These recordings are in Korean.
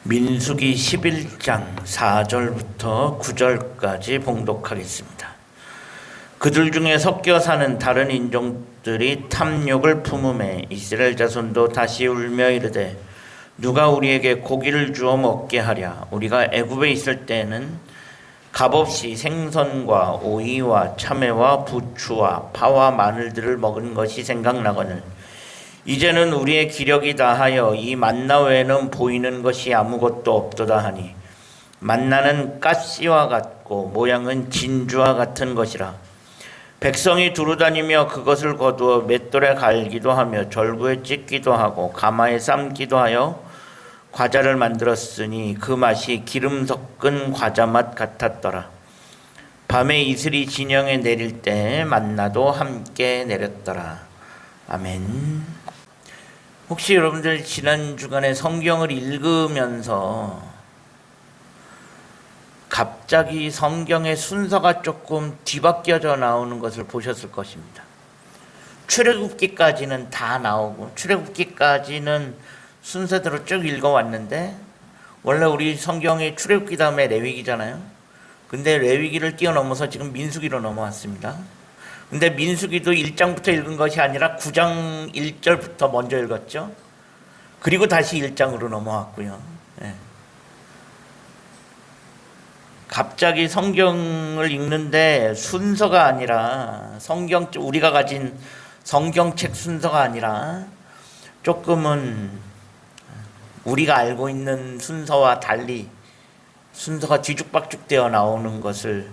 민수기 11장 4절부터 9절까지 봉독하겠습니다. 그들 중에 섞여 사는 다른 인종들이 탐욕을 품음에 이스라엘 자손도 다시 울며 이르되 누가 우리에게 고기를 주어 먹게 하랴. 우리가 애굽에 있을 때에는 값없이 생선과 오이와 참외와 부추와 파와 마늘들을 먹은 것이 생각나거늘 이제는 우리의 기력이 다하여 이 만나 외에는 보이는 것이 아무것도 없도다 하니 만나는 가시와 같고 모양은 진주와 같은 것이라. 백성이 두루다니며 그것을 거두어 맷돌에 갈기도 하며 절구에 찢기도 하고 가마에 삶기도 하여 과자를 만들었으니 그 맛이 기름 섞은 과자 맛 같았더라. 밤에 이슬이 진영에 내릴 때 만나도 함께 내렸더라. 아멘. 혹시 여러분들 지난 주간에 성경을 읽으면서 갑자기 성경의 순서가 조금 뒤바뀌어져 나오는 것을 보셨을 것입니다. 출애굽기까지는 다 나오고 출애굽기까지는 순서대로 쭉 읽어왔는데 원래 우리 성경이 출애굽기 다음에 레위기잖아요. 근데 레위기를 뛰어넘어서 지금 민수기로 넘어왔습니다. 근데 민수기도 1장부터 읽은 것이 아니라 9장 1절부터 먼저 읽었죠. 그리고 다시 1장으로 넘어왔고요. 네. 갑자기 성경을 읽는데 순서가 아니라 우리가 가진 성경책 순서가 아니라 조금은 우리가 알고 있는 순서와 달리 순서가 뒤죽박죽 되어 나오는 것을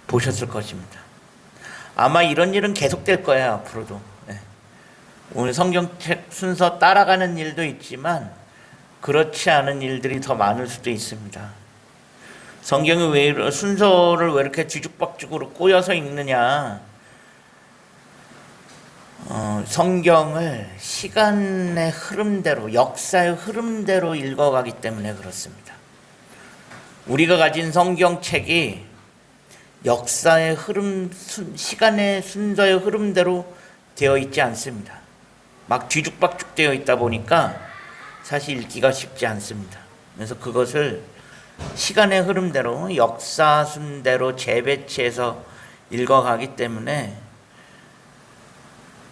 보셨을 것입니다. 아마 이런 일은 계속될 거예요, 앞으로도. 오늘 성경책 순서 따라가는 일도 있지만 그렇지 않은 일들이 더 많을 수도 있습니다. 성경이 순서를 왜 이렇게 뒤죽박죽으로 꼬여서 읽느냐? 성경을 시간의 흐름대로, 역사의 흐름대로 읽어가기 때문에 그렇습니다. 우리가 가진 성경책이 역사의 흐름, 시간의 순서의 흐름대로 되어 있지 않습니다. 막 뒤죽박죽 되어 있다 보니까 사실 읽기가 쉽지 않습니다. 그래서 그것을 시간의 흐름대로, 역사 순대로 재배치해서 읽어가기 때문에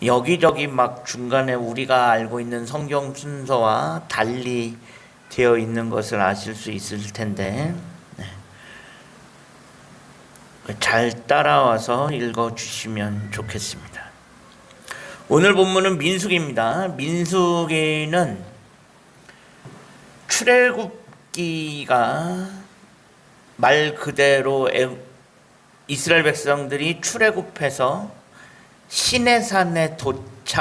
여기저기 막 중간에 우리가 알고 있는 성경 순서와 달리 되어 있는 것을 아실 수 있을 텐데 잘 따라와서 읽어주시면 좋겠습니다. 오늘 본문은 민수기입니다. 민수기는 출애굽기가 말 그대로 이스라엘 백성들이 출애굽해서 시내산에 도착하는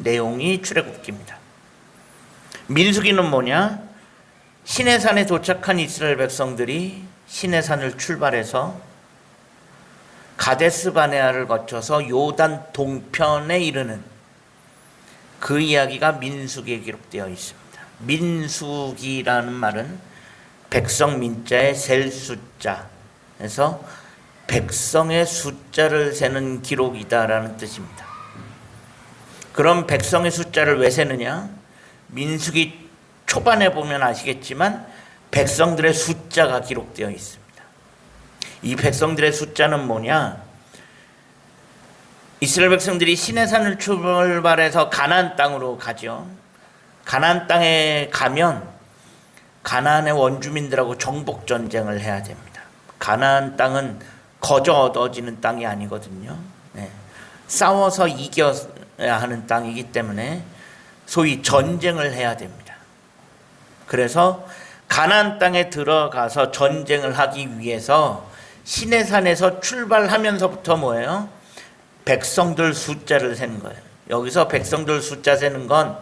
내용이 출애굽기입니다. 민수기는 뭐냐? 시내산에 도착한 이스라엘 백성들이 시내산을 출발해서 가데스 바네아를 거쳐서 요단 동편에 이르는 그 이야기가 민수기에 기록되어 있습니다. 민수기라는 말은 백성 민자의 셀 숫자에서 백성의 숫자를 세는 기록이다라는 뜻입니다. 그럼 백성의 숫자를 왜 세느냐? 민수기 초반에 보면 아시겠지만 백성들의 숫자가 기록되어 있습니다. 이 백성들의 숫자는 뭐냐? 이스라엘 백성들이 시내산을 출발해서 가나안 땅으로 가죠. 가나안 땅에 가면 가나안의 원주민들하고 정복 전쟁을 해야 됩니다. 가나안 땅은 거저 얻어지는 땅이 아니거든요. 싸워서 이겨야 하는 땅이기 때문에 소위 전쟁을 해야 됩니다. 그래서 가나안 땅에 들어가서 전쟁을 하기 위해서 시내산에서 출발하면서부터 뭐예요? 백성들 숫자를 세는 거예요. 여기서 백성들 숫자 세는 건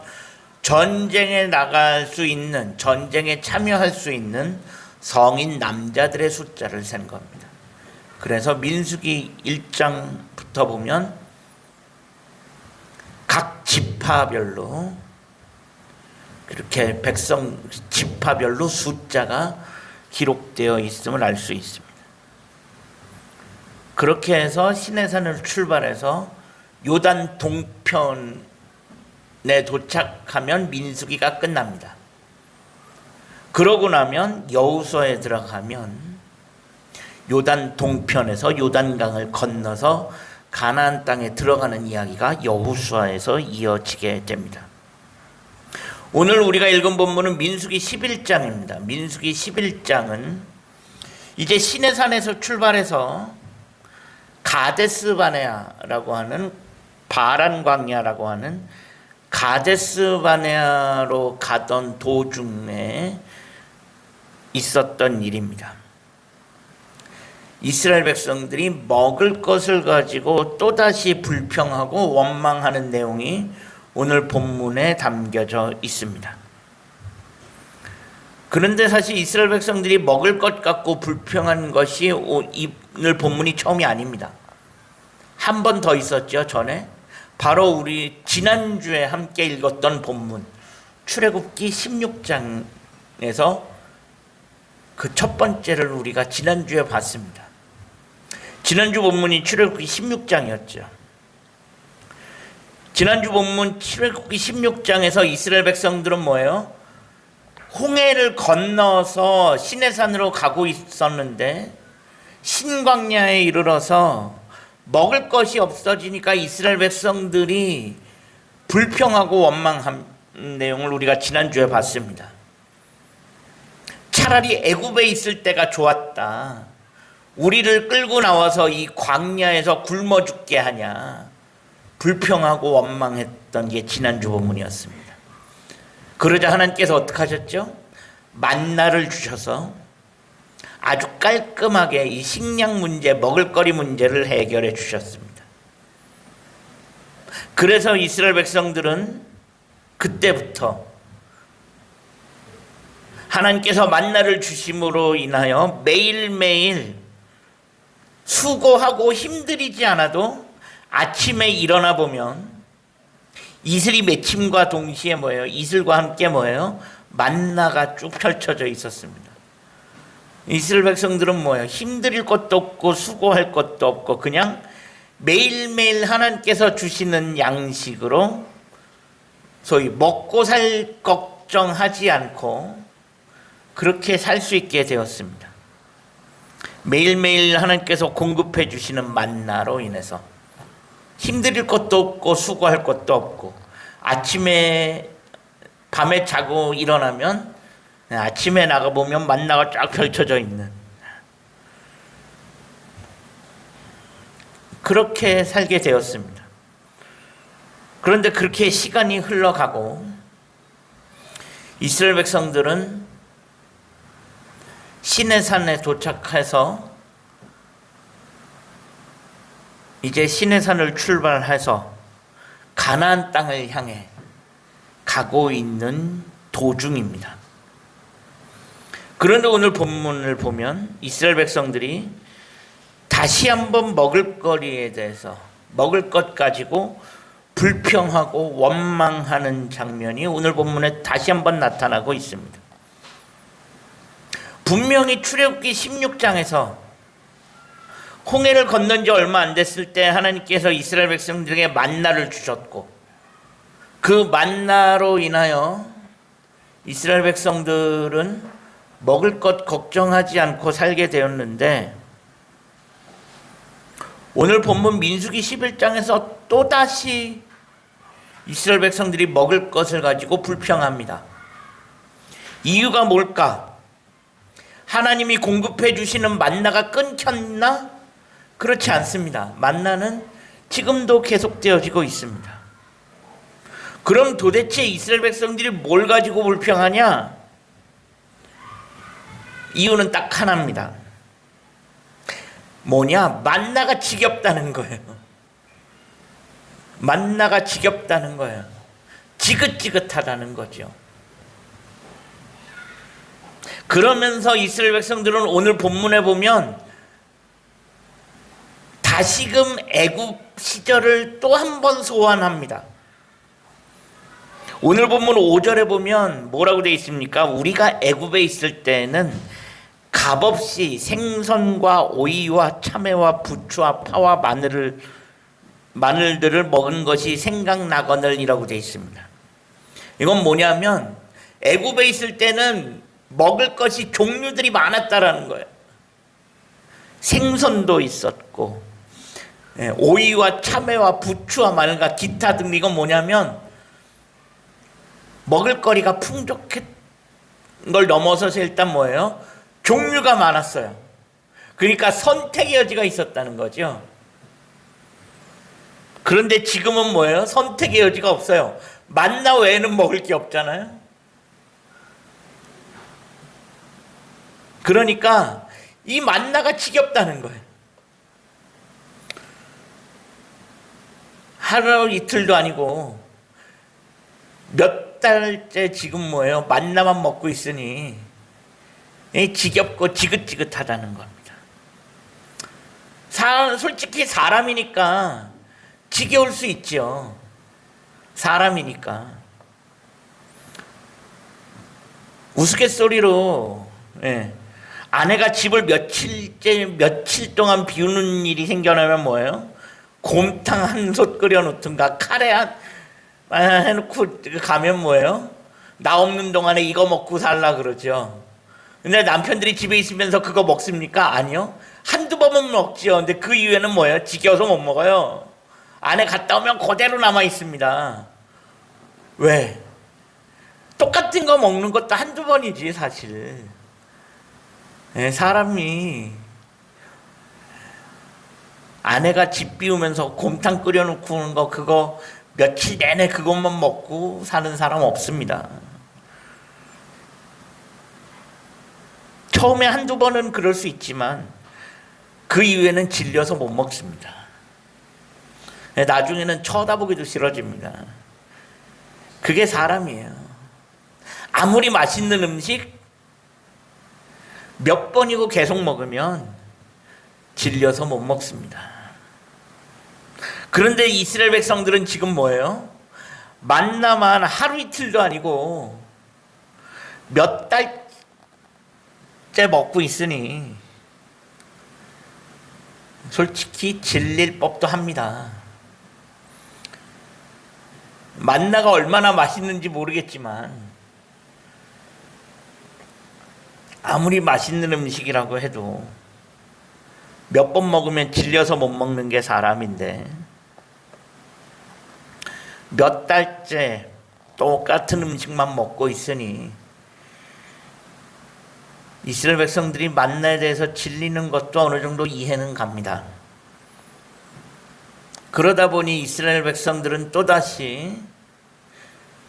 전쟁에 나갈 수 있는, 전쟁에 참여할 수 있는 성인 남자들의 숫자를 센 겁니다. 그래서 민수기 1장부터 보면 각 지파별로 이렇게 백성 지파별로 숫자가 기록되어 있음을 알 수 있습니다. 그렇게 해서 시내산을 출발해서 요단 동편에 도착하면 민수기가 끝납니다. 그러고 나면 여호수아에 들어가면 요단 동편에서 요단강을 건너서 가나안 땅에 들어가는 이야기가 여호수아에서 이어지게 됩니다. 오늘 우리가 읽은 본문은 민수기 11장입니다. 민수기 11장은 이제 시내산에서 출발해서 가데스 바네아라고 하는 바란 광야라고 하는 가데스 바네아로 가던 도중에 있었던 일입니다. 이스라엘 백성들이 먹을 것을 가지고 또다시 불평하고 원망하는 내용이 오늘 본문에 담겨져 있습니다. 그런데 사실 이스라엘 백성들이 먹을 것 갖고 불평한 것이 오늘 본문이 처음이 아닙니다. 한 번 더 있었죠, 전에. 바로 우리 지난주에 함께 읽었던 본문 출애굽기 16장에서 그 첫 번째를 우리가 지난주에 봤습니다. 지난주 본문이 출애굽기 16장이었죠. 지난주 본문 출애굽기 16장에서 이스라엘 백성들은 뭐예요? 홍해를 건너서 시내산으로 가고 있었는데 신광야에 이르러서 먹을 것이 없어지니까 이스라엘 백성들이 불평하고 원망한 내용을 우리가 지난주에 봤습니다. 차라리 애굽에 있을 때가 좋았다. 우리를 끌고 나와서 이 광야에서 굶어 죽게 하냐. 불평하고 원망했던 게 지난주 본문이었습니다. 그러자 하나님께서 어떻게 하셨죠? 만나를 주셔서 아주 깔끔하게 이 식량 문제, 먹을거리 문제를 해결해 주셨습니다. 그래서 이스라엘 백성들은 그때부터 하나님께서 만나를 주심으로 인하여 매일매일 수고하고 힘들이지 않아도 아침에 일어나 보면 이슬이 맺힘과 동시에 뭐예요? 이슬과 함께 뭐예요? 만나가 쭉 펼쳐져 있었습니다. 이스라엘 백성들은 뭐예요? 힘들 것도 없고 수고할 것도 없고 그냥 매일매일 하나님께서 주시는 양식으로 소위 먹고 살 걱정하지 않고 그렇게 살 수 있게 되었습니다. 매일매일 하나님께서 공급해 주시는 만나로 인해서 힘들 것도 없고 수고할 것도 없고 아침에 밤에 자고 일어나면 아침에 나가보면 만나가 쫙 펼쳐져 있는 그렇게 살게 되었습니다. 그런데 그렇게 시간이 흘러가고 이스라엘 백성들은 시내산에 도착해서 이제 시내산을 출발해서 가나안 땅을 향해 가고 있는 도중입니다. 그런데 오늘 본문을 보면 이스라엘 백성들이 다시 한번 먹을거리에 대해서 먹을 것 가지고 불평하고 원망하는 장면이 오늘 본문에 다시 한번 나타나고 있습니다. 분명히 출애굽기 16장에서 홍해를 건넌 지 얼마 안 됐을 때 하나님께서 이스라엘 백성들에게 만나를 주셨고 그 만나로 인하여 이스라엘 백성들은 먹을 것 걱정하지 않고 살게 되었는데 오늘 본문 민수기 11장에서 또다시 이스라엘 백성들이 먹을 것을 가지고 불평합니다. 이유가 뭘까? 하나님이 공급해 주시는 만나가 끊겼나? 그렇지 않습니다. 만나는 지금도 계속되어지고 있습니다. 그럼 도대체 이스라엘 백성들이 뭘 가지고 불평하냐? 이유는 딱 하나입니다. 뭐냐? 만나가 지겹다는 거예요. 만나가 지겹다는 거예요. 지긋지긋하다는 거죠. 그러면서 이스라엘 백성들은 오늘 본문에 보면 다시금 애굽 시절을 또 한 번 소환합니다. 오늘 본문 5절에 보면 뭐라고 되어 있습니까? 우리가 애굽에 있을 때는 값없이 생선과 오이와 참외와 부추와 파와 마늘들을 먹은 것이 생각나거늘이라고 되어 있습니다. 이건 뭐냐면 애굽에 있을 때는 먹을 것이 종류들이 많았다라는 거예요. 생선도 있었고, 오이와 참외와 부추와 마늘과 기타 등. 이건 뭐냐면 먹을거리가 풍족한 걸 넘어서서 일단 뭐예요? 종류가 많았어요. 그러니까 선택의 여지가 있었다는 거죠. 그런데 지금은 뭐예요? 선택의 여지가 없어요. 만나 외에는 먹을 게 없잖아요. 그러니까 이 만나가 지겹다는 거예요. 하루 이틀도 아니고 몇 달째 지금 뭐예요? 만나만 먹고 있으니 지겹고 지긋지긋하다는 겁니다. 솔직히 사람이니까 지겨울 수 있죠. 사람이니까. 우스갯소리로 아내가 집을 며칠 동안 비우는 일이 생겨나면 뭐예요? 곰탕 한 솥 끓여 놓든가 카레 해놓고 가면 뭐예요? 나 없는 동안에 이거 먹고 살라 그러죠. 근데 남편들이 집에 있으면서 그거 먹습니까? 아니요. 한두 번은 먹죠. 근데 그 이후에는 뭐예요? 지겨워서 못 먹어요. 아내 갔다 오면 그대로 남아 있습니다. 왜? 똑같은 거 먹는 것도 한두 번이지 사실. 사람이 아내가 집 비우면서 곰탕 끓여놓고 오는 거 그거 며칠 내내 그것만 먹고 사는 사람 없습니다. 처음에 한두 번은 그럴 수 있지만 그 이후에는 질려서 못 먹습니다. 나중에는 쳐다보기도 싫어집니다. 그게 사람이에요. 아무리 맛있는 음식 몇 번이고 계속 먹으면 질려서 못 먹습니다. 그런데 이스라엘 백성들은 지금 뭐예요? 만나만 하루 이틀도 아니고 몇 달째 먹고 있으니 솔직히 질릴 법도 합니다. 만나가 얼마나 맛있는지 모르겠지만 아무리 맛있는 음식이라고 해도 몇 번 먹으면 질려서 못 먹는 게 사람인데 몇 달째 똑같은 음식만 먹고 있으니 이스라엘 백성들이 만나에 대해서 질리는 것도 어느 정도 이해는 갑니다. 그러다 보니 이스라엘 백성들은 또다시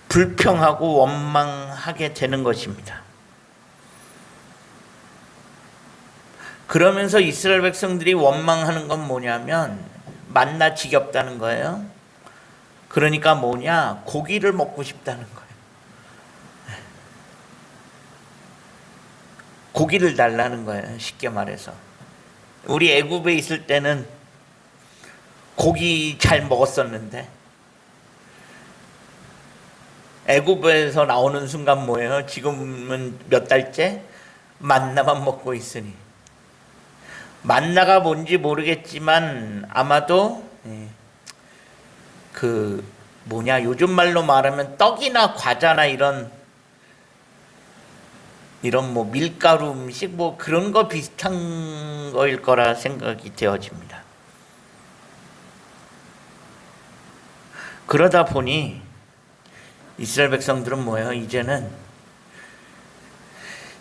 불평하고 원망하게 되는 것입니다. 그러면서 이스라엘 백성들이 원망하는 건 뭐냐면 만나 지겹다는 거예요. 그러니까 뭐냐? 고기를 먹고 싶다는 거예요. 고기를 달라는 거예요. 쉽게 말해서. 우리 애굽에 있을 때는 고기 잘 먹었었는데 애굽에서 나오는 순간 뭐예요? 지금은 몇 달째 만나만 먹고 있으니 만나가 뭔지 모르겠지만 아마도 요즘 말로 말하면 떡이나 과자나 이런 뭐 밀가루 음식 뭐 그런 거 비슷한 거일 거라 생각이 되어집니다. 그러다 보니 이스라엘 백성들은 뭐예요? 이제는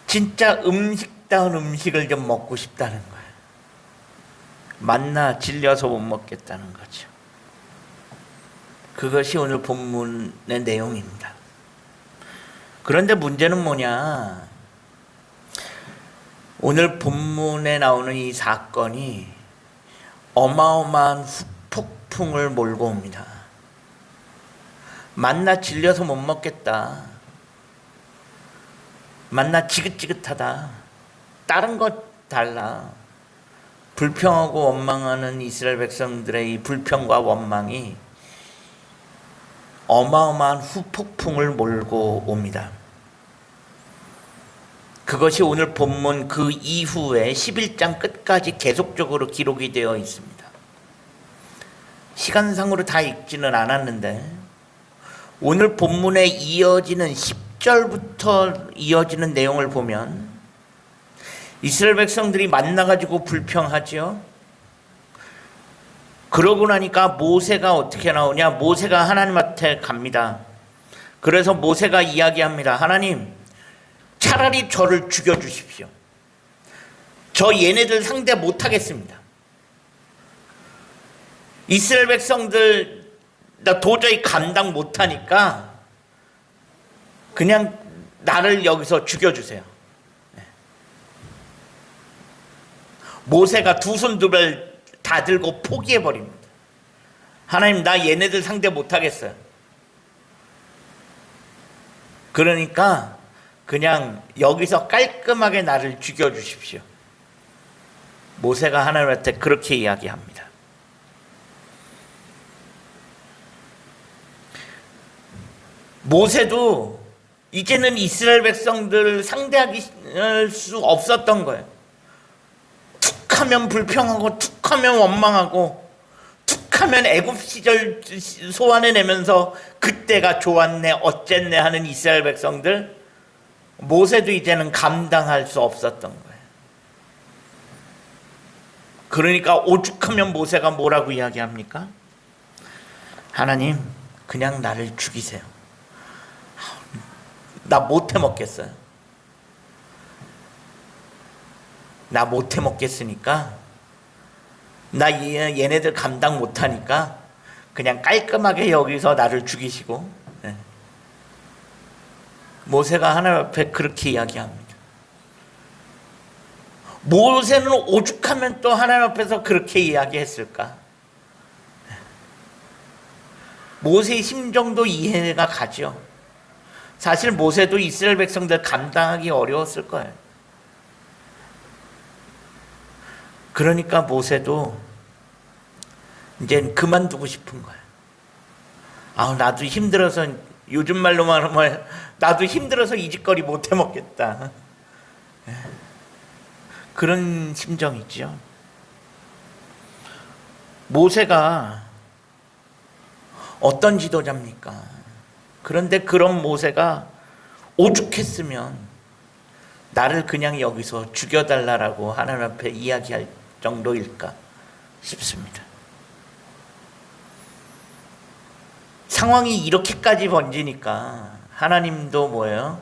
진짜 음식다운 음식을 좀 먹고 싶다는 거예요. 만나 질려서 못 먹겠다는 거죠. 그것이 오늘 본문의 내용입니다. 그런데 문제는 뭐냐? 오늘 본문에 나오는 이 사건이 어마어마한 후폭풍을 몰고 옵니다. 만나 질려서 못 먹겠다. 만나 지긋지긋하다. 다른 것 달라. 불평하고 원망하는 이스라엘 백성들의 이 불평과 원망이 어마어마한 후폭풍을 몰고 옵니다. 그것이 오늘 본문 그 이후에 11장 끝까지 계속적으로 기록이 되어 있습니다. 시간상으로 다 읽지는 않았는데 오늘 본문에 이어지는 10절부터 이어지는 내용을 보면 이스라엘 백성들이 만나가지고 불평하지요. 그러고 나니까 모세가 어떻게 나오냐? 모세가 하나님한테 갑니다. 그래서 모세가 이야기합니다. 하나님, 차라리 저를 죽여주십시오. 저 얘네들 상대 못하겠습니다. 이스라엘 백성들 나 도저히 감당 못하니까 그냥 나를 여기서 죽여주세요. 모세가 두 손 두 발 다 들고 포기해버립니다. 하나님, 나 얘네들 상대 못하겠어요. 그러니까 그냥 여기서 깔끔하게 나를 죽여주십시오. 모세가 하나님한테 그렇게 이야기합니다. 모세도 이제는 이스라엘 백성들을 상대할 수 없었던 거예요. 툭하면 불평하고 툭하면 원망하고 툭하면 애굽 시절 소환해내면서 그때가 좋았네 어쨌네 하는 이스라엘 백성들, 모세도 이제는 감당할 수 없었던 거예요. 그러니까 오죽하면 모세가 뭐라고 이야기합니까? 하나님, 그냥 나를 죽이세요. 나 못해 먹겠어요. 나 못해 먹겠으니까, 나 얘네들 감당 못하니까 그냥 깔끔하게 여기서 나를 죽이시고. 모세가 하나님 앞에 그렇게 이야기합니다. 모세는 오죽하면 또 하나님 앞에서 그렇게 이야기했을까? 모세의 심정도 이해가 가죠. 사실 모세도 이스라엘 백성들 감당하기 어려웠을 거예요. 그러니까 모세도 이제 그만두고 싶은 거예요. 나도 힘들어서, 요즘 말로 말하면 나도 힘들어서 이 짓거리 못 해먹겠다. 그런 심정이죠. 모세가 어떤 지도자입니까? 그런데 그런 모세가 오죽했으면 나를 그냥 여기서 죽여달라고 하나님 앞에 이야기할 정도일까 싶습니다. 상황이 이렇게까지 번지니까 하나님도 뭐예요?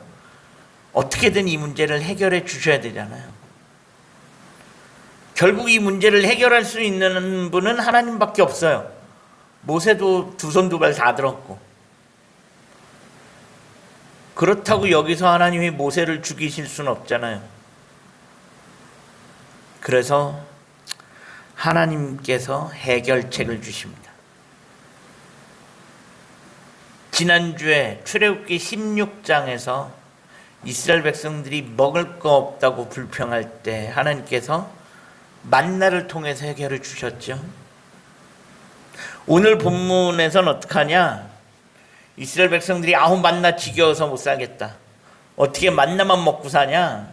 어떻게든 이 문제를 해결해 주셔야 되잖아요. 결국 이 문제를 해결할 수 있는 분은 하나님밖에 없어요. 모세도 두 손 두 발 다 들었고. 그렇다고 여기서 하나님이 모세를 죽이실 수는 없잖아요. 그래서 하나님께서 해결책을 주십니다. 지난주에 출애굽기 16장에서 이스라엘 백성들이 먹을 거 없다고 불평할 때 하나님께서 만나를 통해서 해결을 주셨죠. 오늘 본문에서는 어떻게 하냐? 이스라엘 백성들이 만나 지겨워서 못 살겠다. 어떻게 만나만 먹고 사냐?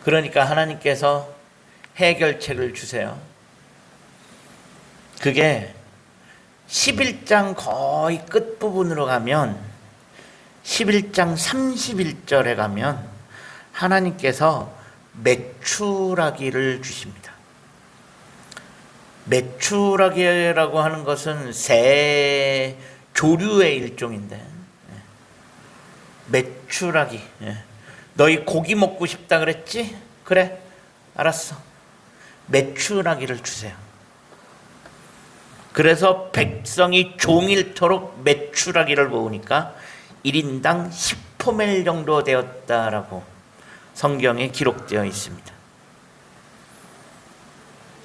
그러니까 하나님께서 해결책을 주세요. 그게 11장 거의 끝부분으로 가면 11장 31절에 가면 하나님께서 메추라기를 주십니다. 메추라기라고 하는 것은 새 조류의 일종인데, 메추라기. 너희 고기 먹고 싶다 그랬지? 그래, 알았어. 메추라기를 주세요. 그래서 백성이 종일토록 메추라기를 모으니까 1인당 10호멜 정도 되었다라고 성경에 기록되어 있습니다.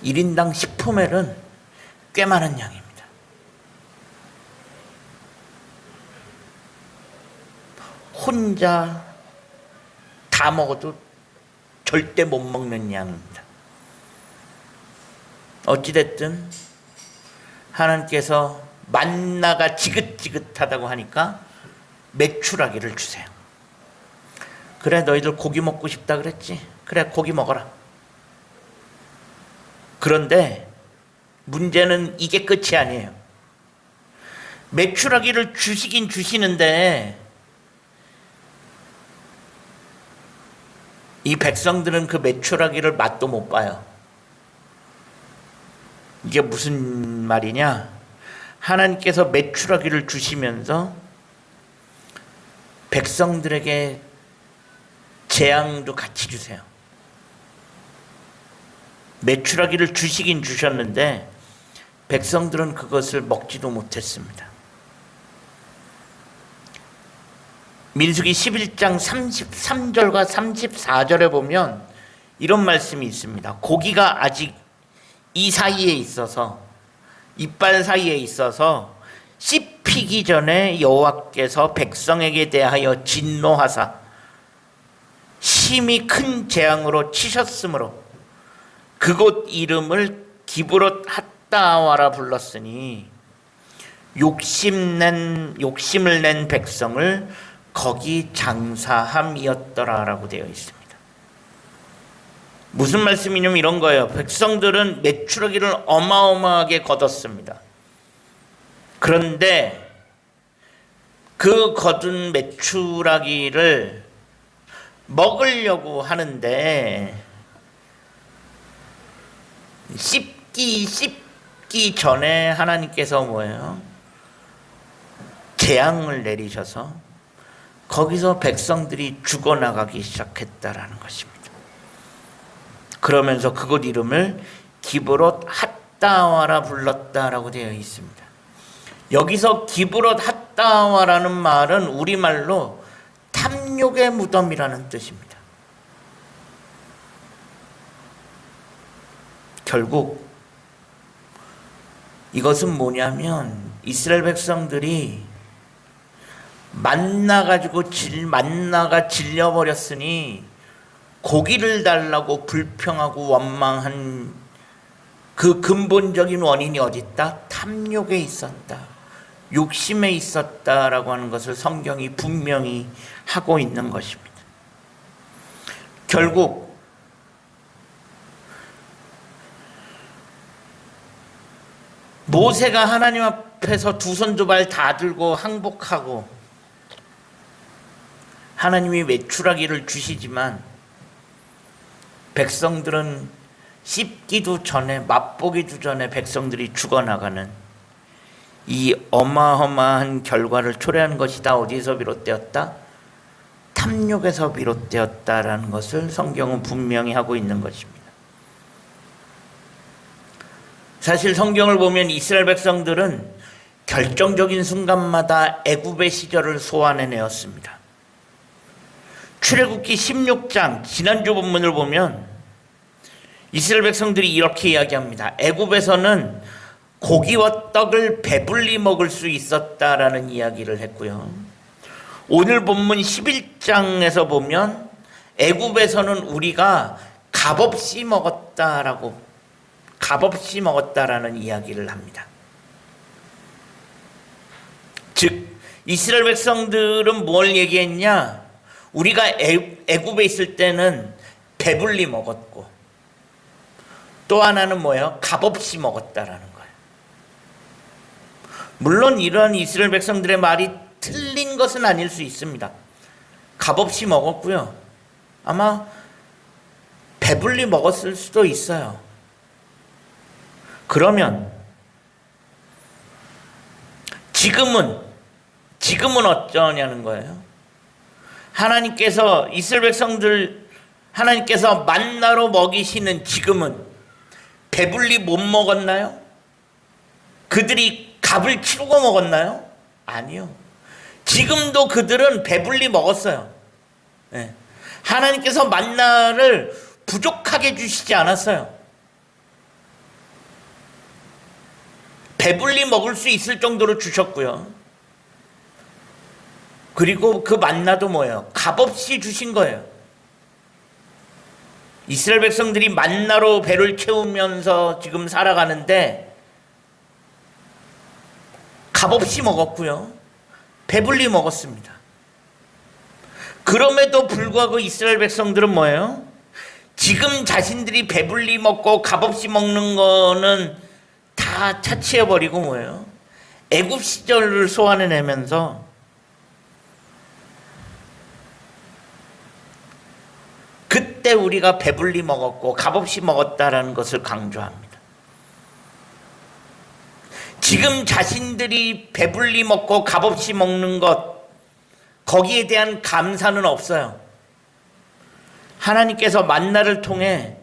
1인당 10호멜은 꽤 많은 양입니다. 혼자 다 먹어도 절대 못 먹는 양입니다. 어찌됐든 하나님께서 만나가 지긋지긋하다고 하니까 메추라기를 주세요. 그래, 너희들 고기 먹고 싶다 그랬지? 그래, 고기 먹어라. 그런데 문제는 이게 끝이 아니에요. 메추라기를 주시긴 주시는데 이 백성들은 그 메추라기를 맛도 못 봐요. 이게 무슨 말이냐? 하나님께서 메추라기를 주시면서 백성들에게 재앙도 같이 주세요. 메추라기를 주시긴 주셨는데 백성들은 그것을 먹지도 못했습니다. 민수기 11장 33절과 34절에 보면 이런 말씀이 있습니다. 고기가 아직 이 사이에 있어서, 이빨 사이에 있어서 씹히기 전에 여호와께서 백성에게 대하여 진노하사 심히 큰 재앙으로 치셨으므로 그곳 이름을 기브롯 핫다와라 불렀으니 욕심을 낸 백성을 거기 장사함이었더라라고 되어 있습니다. 무슨 말씀이냐면 이런 거예요. 백성들은 메추라기를 어마어마하게 거뒀습니다. 그런데 그 거둔 메추라기를 먹으려고 하는데 씹기 전에 하나님께서 뭐예요? 재앙을 내리셔서 거기서 백성들이 죽어나가기 시작했다라는 것입니다. 그러면서 그곳 이름을 기브롯 핫다와라 불렀다라고 되어 있습니다. 여기서 기브롯 핫다와라는 말은 우리말로 탐욕의 무덤이라는 뜻입니다. 결국 이것은 뭐냐면 이스라엘 백성들이 만나가 질려버렸으니 고기를 달라고 불평하고 원망한 그 근본적인 원인이 어디 있다? 탐욕에 있었다. 욕심에 있었다라고 하는 것을 성경이 분명히 하고 있는 것입니다. 결국 모세가 하나님 앞에서 두 손 두 발 다 들고 항복하고 하나님이 메추라기를 주시지만 백성들은 씹기도 전에 맛보기도 전에 백성들이 죽어나가는 이 어마어마한 결과를 초래한 것이 다 어디서 비롯되었다? 탐욕에서 비롯되었다라는 것을 성경은 분명히 하고 있는 것입니다. 사실 성경을 보면 이스라엘 백성들은 결정적인 순간마다 애굽의 시절을 소환해내었습니다. 출애굽기 16장 지난주 본문을 보면 이스라엘 백성들이 이렇게 이야기합니다. 애굽에서는 고기와 떡을 배불리 먹을 수 있었다라는 이야기를 했고요. 오늘 본문 11장에서 보면 애굽에서는 우리가 값없이 먹었다라는 이야기를 합니다. 즉 이스라엘 백성들은 뭘 얘기했냐? 우리가 애굽에 있을 때는 배불리 먹었고 또 하나는 뭐예요? 값없이 먹었다라는 거예요. 물론 이런 이스라엘 백성들의 말이 틀린 것은 아닐 수 있습니다. 값없이 먹었고요. 아마 배불리 먹었을 수도 있어요. 그러면 지금은 어쩌냐는 거예요. 하나님께서 이스라엘 백성들 하나님께서 만나로 먹이시는 지금은 배불리 못 먹었나요? 그들이 값을 치르고 먹었나요? 아니요. 지금도 그들은 배불리 먹었어요. 네. 하나님께서 만나를 부족하게 주시지 않았어요. 배불리 먹을 수 있을 정도로 주셨고요. 그리고 그 만나도 뭐예요? 값없이 주신 거예요. 이스라엘 백성들이 만나로 배를 채우면서 지금 살아가는데 값없이 먹었고요. 배불리 먹었습니다. 그럼에도 불구하고 이스라엘 백성들은 뭐예요? 지금 자신들이 배불리 먹고 값없이 먹는 거는 다 차치해버리고 뭐예요? 애굽 시절을 소환해내면서 그 그때 우리가 배불리 먹었고 값없이 먹었다라는 것을 강조합니다. 지금 자신들이 배불리 먹고 값없이 먹는 것, 거기에 대한 감사는 없어요. 하나님께서 만나를 통해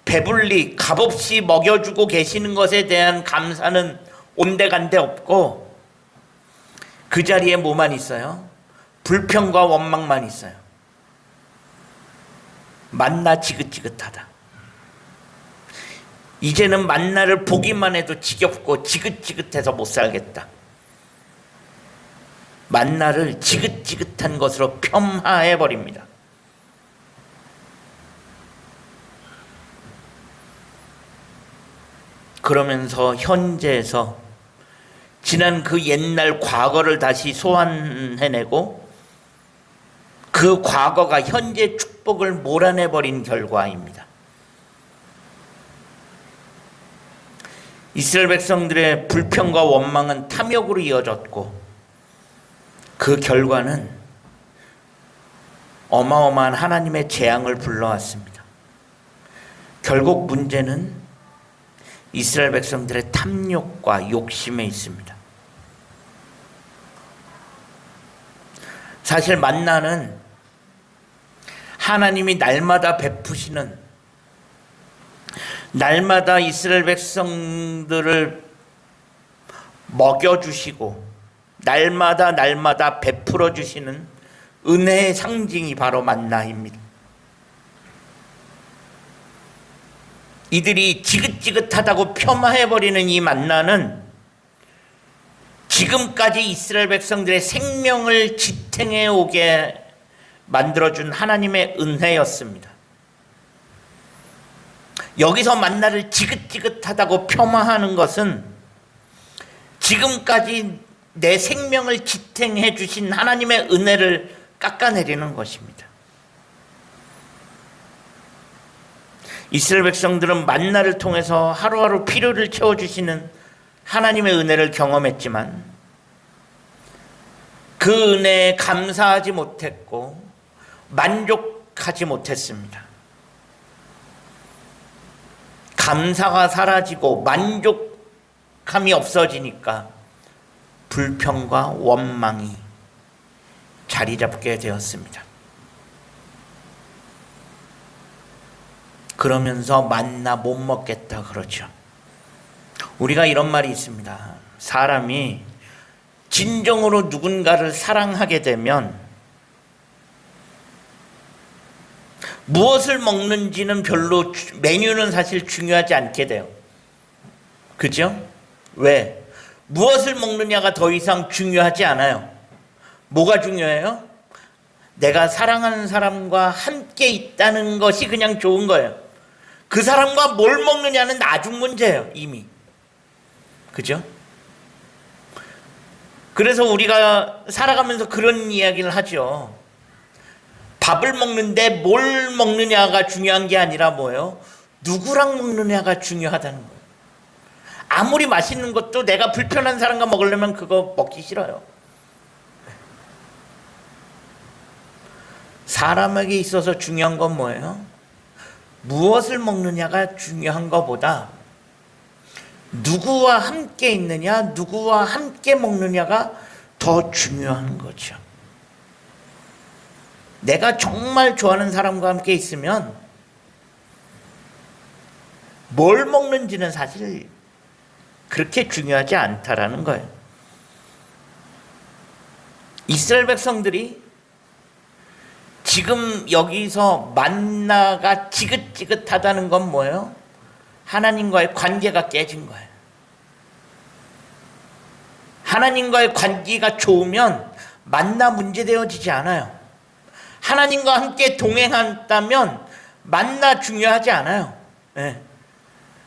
배불리 값없이 먹여주고 계시는 것에 대한 감사는 온데간데 없고, 그 자리에 뭐만 있어요? 불평과 원망만 있어요. 만나 지긋지긋하다. 이제는 만나를 보기만 해도 지겹고 지긋지긋해서 못 살겠다. 만나를 지긋지긋한 것으로 폄하해버립니다. 그러면서 현재에서 지난 그 옛날 과거를 다시 소환해내고 그 과거가 현재 축복을 몰아내버린 결과입니다. 이스라엘 백성들의 불평과 원망은 탐욕으로 이어졌고, 그 결과는 어마어마한 하나님의 재앙을 불러왔습니다. 결국 문제는 이스라엘 백성들의 탐욕과 욕심에 있습니다. 사실 만나는 하나님이 날마다 베푸시는, 날마다 이스라엘 백성들을 먹여주시고 날마다 베풀어 주시는 은혜의 상징이 바로 만나입니다. 이들이 지긋지긋하다고 폄하해버리는 이 만나는 지금까지 이스라엘 백성들의 생명을 지탱해 오게 만들어준 하나님의 은혜였습니다. 여기서 만나를 지긋지긋하다고 폄하하는 것은 지금까지 내 생명을 지탱해 주신 하나님의 은혜를 깎아내리는 것입니다. 이스라엘 백성들은 만나를 통해서 하루하루 필요를 채워주시는 하나님의 은혜를 경험했지만 그 은혜에 감사하지 못했고 만족하지 못했습니다. 감사가 사라지고 만족함이 없어지니까 불평과 원망이 자리 잡게 되었습니다. 그러면서 만나 못 먹겠다 그러죠. 우리가 이런 말이 있습니다. 사람이 진정으로 누군가를 사랑하게 되면 무엇을 먹는지는 별로, 메뉴는 사실 중요하지 않게 돼요. 그죠? 왜? 무엇을 먹느냐가 더 이상 중요하지 않아요. 뭐가 중요해요? 내가 사랑하는 사람과 함께 있다는 것이 그냥 좋은 거예요. 그 사람과 뭘 먹느냐는 나중 문제예요, 이미. 그죠? 그래서 우리가 살아가면서 그런 이야기를 하죠. 밥을 먹는데 뭘 먹느냐가 중요한 게 아니라 뭐예요? 누구랑 먹느냐가 중요하다는 거예요. 아무리 맛있는 것도 내가 불편한 사람과 먹으려면 그거 먹기 싫어요. 사람에게 있어서 중요한 건 뭐예요? 무엇을 먹느냐가 중요한 것보다 누구와 함께 있느냐, 누구와 함께 먹느냐가 더 중요한 거죠. 내가 정말 좋아하는 사람과 함께 있으면 뭘 먹는지는 사실 그렇게 중요하지 않다라는 거예요. 이스라엘 백성들이 지금 여기서 만나가 지긋지긋하다는 건 뭐예요? 하나님과의 관계가 깨진 거예요. 하나님과의 관계가 좋으면 만나 문제되어지지 않아요. 하나님과 함께 동행한다면 만나 중요하지 않아요. 네.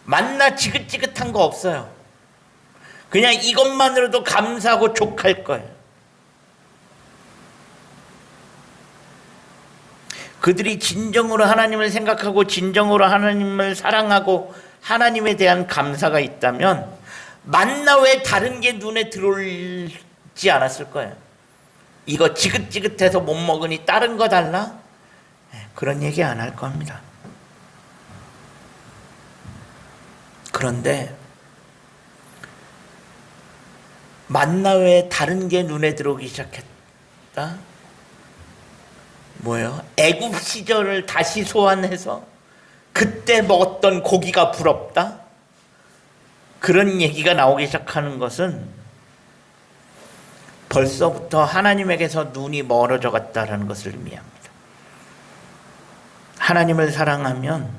만나 지긋지긋한 거 없어요. 그냥 이것만으로도 감사하고 족할 거예요. 그들이 진정으로 하나님을 생각하고 진정으로 하나님을 사랑하고 하나님에 대한 감사가 있다면 만나 외에 다른 게 눈에 들어오지 않았을 거예요. 이거 지긋지긋해서 못 먹으니 다른 거 달라? 그런 얘기 안 할 겁니다. 그런데 만나 외에 다른 게 눈에 들어오기 시작했다. 뭐예요? 애굽 시절을 다시 소환해서 그때 먹었던 고기가 부럽다? 그런 얘기가 나오기 시작하는 것은 벌써부터 하나님에게서 눈이 멀어져 갔다라는 것을 의미합니다. 하나님을 사랑하면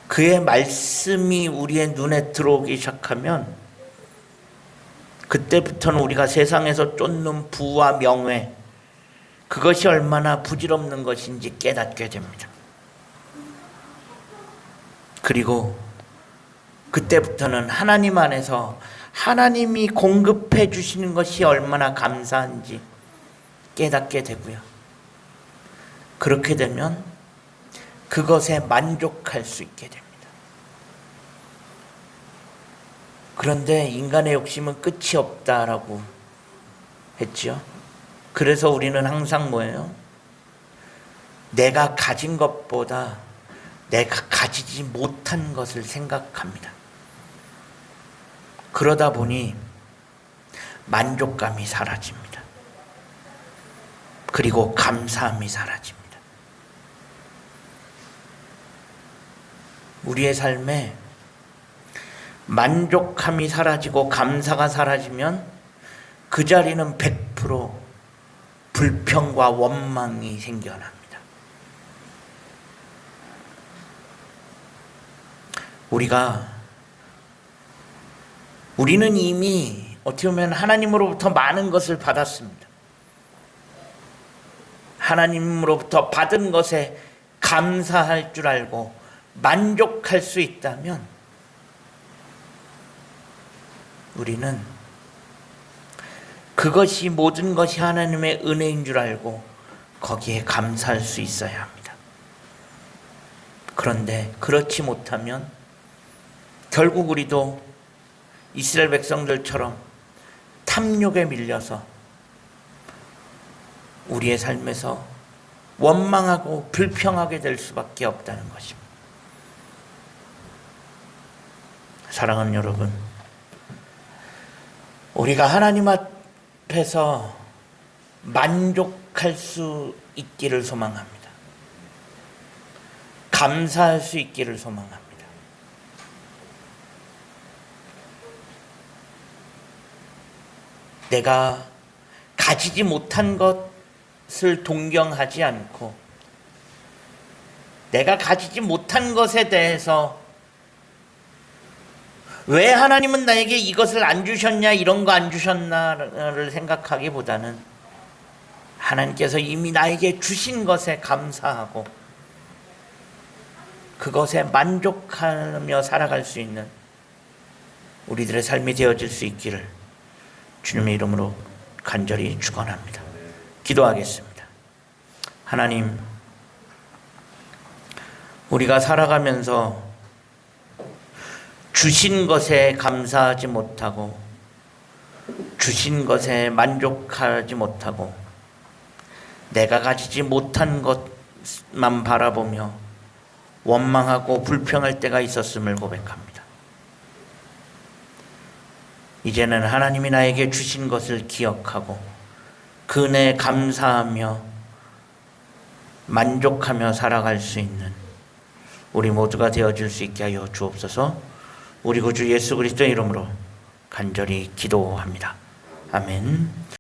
그의 말씀이 우리의 눈에 들어오기 시작하면 그때부터는 우리가 세상에서 쫓는 부와 명예, 그것이 얼마나 부질없는 것인지 깨닫게 됩니다. 그리고 그때부터는 하나님 안에서 하나님이 공급해 주시는 것이 얼마나 감사한지 깨닫게 되고요. 그렇게 되면 그것에 만족할 수 있게 됩니다. 그런데 인간의 욕심은 끝이 없다라고 했죠. 그래서 우리는 항상 뭐예요? 내가 가진 것보다 내가 가지지 못한 것을 생각합니다. 그러다 보니 만족감이 사라집니다. 그리고 감사함이 사라집니다. 우리의 삶에 만족함이 사라지고 감사가 사라지면 그 자리는 100% 불평과 원망이 생겨납니다. 우리는 이미 어떻게 보면 하나님으로부터 많은 것을 받았습니다. 하나님으로부터 받은 것에 감사할 줄 알고 만족할 수 있다면 우리는 그것이 모든 것이 하나님의 은혜인 줄 알고 거기에 감사할 수 있어야 합니다. 그런데 그렇지 못하면 결국 우리도 이스라엘 백성들처럼 탐욕에 밀려서 우리의 삶에서 원망하고 불평하게 될 수밖에 없다는 것입니다. 사랑하는 여러분, 우리가 하나님 앞에서 만족할 수 있기를 소망합니다. 감사할 수 있기를 소망합니다. 내가 가지지 못한 것을 동경하지 않고 내가 가지지 못한 것에 대해서 왜 하나님은 나에게 이것을 안 주셨냐, 이런 거 안 주셨나를 생각하기보다는 하나님께서 이미 나에게 주신 것에 감사하고 그것에 만족하며 살아갈 수 있는 우리들의 삶이 되어질 수 있기를 주님의 이름으로 간절히 축원합니다. 기도하겠습니다. 하나님, 우리가 살아가면서 주신 것에 감사하지 못하고 주신 것에 만족하지 못하고 내가 가지지 못한 것만 바라보며 원망하고 불평할 때가 있었음을 고백합니다. 이제는 하나님이 나에게 주신 것을 기억하고 그 은혜에 감사하며 만족하며 살아갈 수 있는 우리 모두가 되어질 수 있게 하여 주옵소서. 우리 구주 예수 그리스도의 이름으로 간절히 기도합니다. 아멘.